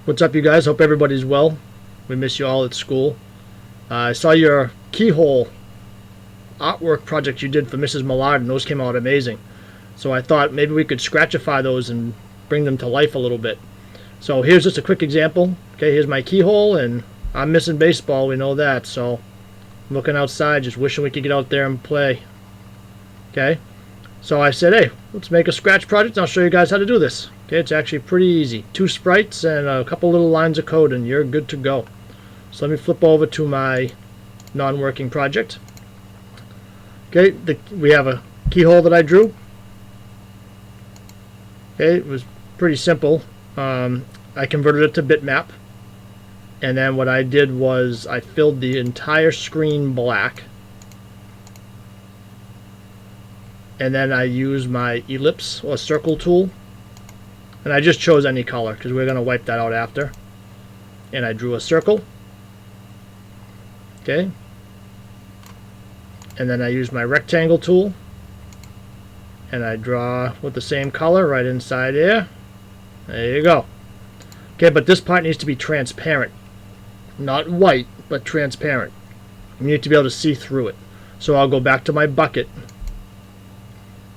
What's up, you guys? Hope everybody's well. We miss you all at school. I saw your Keyhole artwork project you did for Mrs. Millard, and those came out amazing. So I thought maybe we could scratchify those and bring them to life a little bit. So here's just a quick example. Okay, here's my Keyhole, and I'm missing baseball, we know that. So I'm looking outside, just wishing we could get out there and play. Okay, so I said, hey, let's make a scratch project, and I'll show you guys how to do this. Okay, it's actually pretty easy. 2 sprites and a couple little lines of code, and you're good to go. So let me flip over to my non-working project. Okay, we have a keyhole that I drew. Okay, it was pretty simple. I converted it to bitmap, and then what I did was I filled the entire screen black, and then I used my ellipse or circle tool, and I just chose any color because we're going to wipe that out after. And I drew a circle. Okay. And then I used my rectangle tool, and I draw with the same color right inside here. There you go. Okay, but this part needs to be transparent. Not white, but transparent. You need to be able to see through it. So I'll go back to my bucket,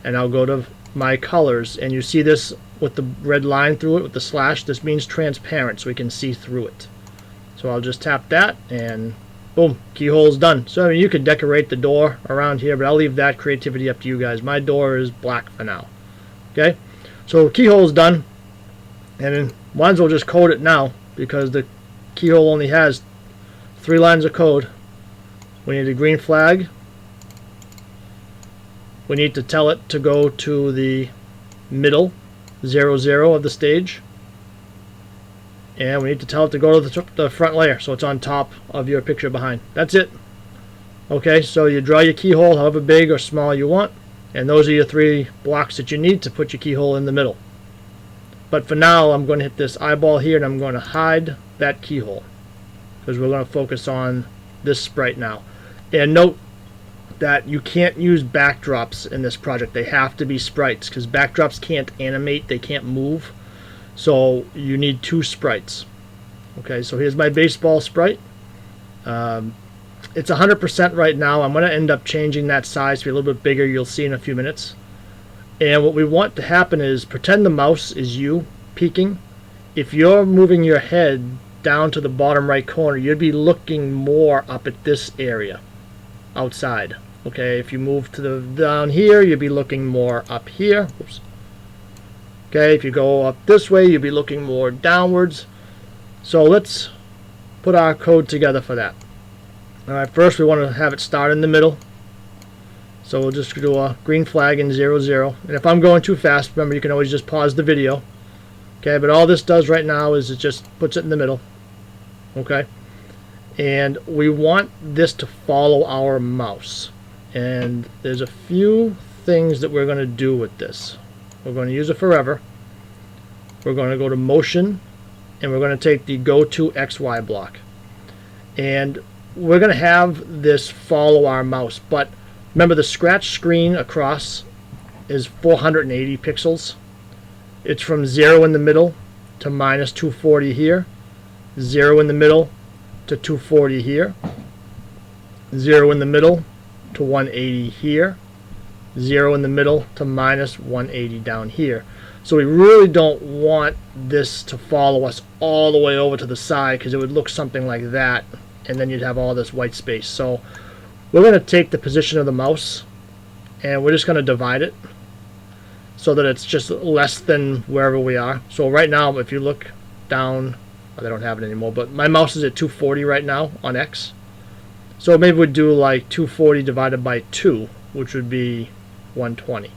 and I'll go to my colors, and you see this with the red line through it with the slash. This means transparent, so we can see through it. So I'll just tap that, and boom, keyhole's done. So I mean, you could decorate the door around here, but I'll leave that creativity up to you guys. My door is black for now. Okay, so keyhole's done, and then might as well just code it now because the keyhole only has 3 lines of code. We need a green flag. We need to tell it to go to the middle 0, 0 of the stage, and we need to tell it to go to the front layer so it's on top of your picture behind. That's it. Okay, so you draw your keyhole however big or small you want, and those are your 3 blocks that you need to put your keyhole in the middle. But for now, I'm going to hit this eyeball here, and I'm going to hide that keyhole because we're going to focus on this sprite now. And note that you can't use backdrops in this project. They have to be sprites because backdrops can't animate, they can't move. So you need 2 sprites. Okay, so here's my baseball sprite. It's 100% right now. I'm going to end up changing that size to be a little bit bigger. You'll see in a few minutes. And what we want to happen is pretend the mouse is you peeking. If you're moving your head down to the bottom right corner, you'd be looking more up at this area outside. Okay, if you move to the down here, you'd be looking more up here. Oops. Okay, if you go up this way, you'll be looking more downwards. So let's put our code together for that. Alright, first we want to have it start in the middle. So we'll just do a green flag in 0, 0. And if I'm going too fast, remember you can always just pause the video. Okay, but all this does right now is it just puts it in the middle. Okay, and we want this to follow our mouse. And there's a few things that we're going to do with this. We're going to use it forever. We're going to go to motion, and we're going to take the go to XY block. And we're going to have this follow our mouse. But remember, the scratch screen across is 480 pixels. It's from 0 in the middle to minus 240 here. 0 in the middle to 240 here. 0 in the middle to 180 here. 0 in the middle to minus 180 down here. So we really don't want this to follow us all the way over to the side because it would look something like that, and then you'd have all this white space. So we're going to take the position of the mouse, and we're just going to divide it so that it's just less than wherever we are. So right now, if you look down, they don't have it anymore, but my mouse is at 240 right now on X. So maybe we'd do like 240 divided by 2, which would be 120.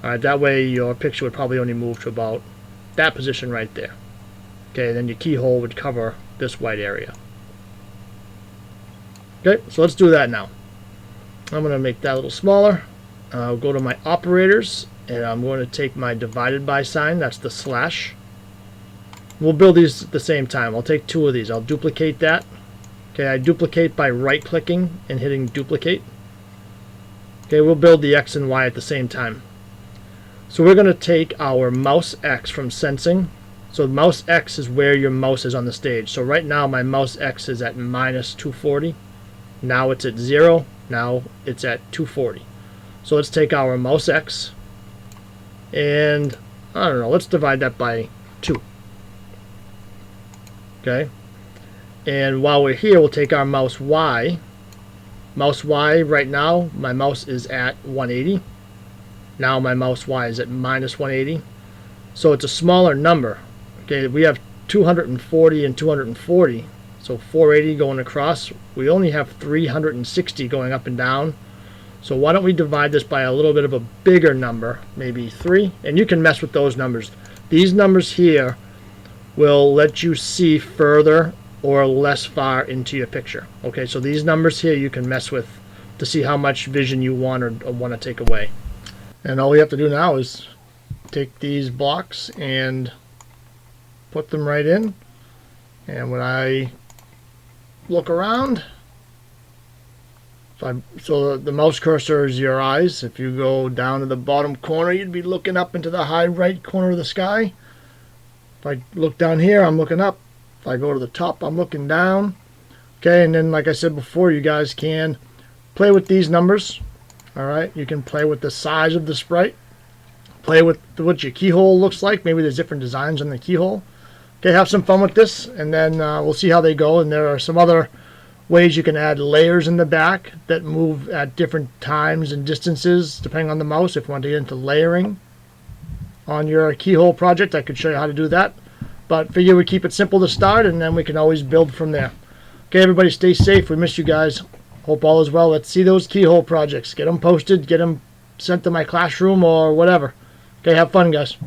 Alright, that way your picture would probably only move to about that position right there. Okay, then your keyhole would cover this white area. Okay, so let's do that now. I'm going to make that a little smaller. I'll go to my operators, and I'm going to take my divided by sign. That's the slash. We'll build these at the same time. I'll take 2 of these. I'll duplicate that. Okay, I duplicate by right-clicking and hitting duplicate. Okay, we'll build the X and Y at the same time. So we're going to take our mouse X from sensing So mouse X is where your mouse is on the stage. So right now my mouse X is at minus 240. Now it's at 0. Now it's at 240. So let's take our mouse X and, I don't know, let's divide that by 2. Okay. And while we're here, we'll take our mouse Y. Mouse Y right now, my mouse is at 180. Now my mouse Y is at minus 180. So it's a smaller number. Okay, we have 240 and 240. So 480 going across. We only have 360 going up and down. So why don't we divide this by a little bit of a bigger number, maybe 3, and you can mess with those numbers. These numbers here will let you see further or less far into your picture. Okay, so these numbers here you can mess with to see how much vision you want or want to take away. And all we have to do now is take these blocks and put them right in. And when I look around, so the mouse cursor is your eyes. If you go down to the bottom corner, you'd be looking up into the high right corner of the sky. If I look down here, I'm looking up. If I go to the top, I'm looking down. Okay, and then like I said before, you guys can play with these numbers. Alright, you can play with the size of the sprite. Play with what your keyhole looks like. Maybe there's different designs on the keyhole. Okay, have some fun with this, and then we'll see how they go. And there are some other ways you can add layers in the back that move at different times and distances depending on the mouse. If you want to get into layering on your keyhole project, I could show you how to do that. But figure we keep it simple to start, and then we can always build from there. Okay, everybody stay safe. We miss you guys. Hope all is well. Let's see those keyhole projects. Get them posted, get them sent to my classroom or whatever. Okay, have fun, guys.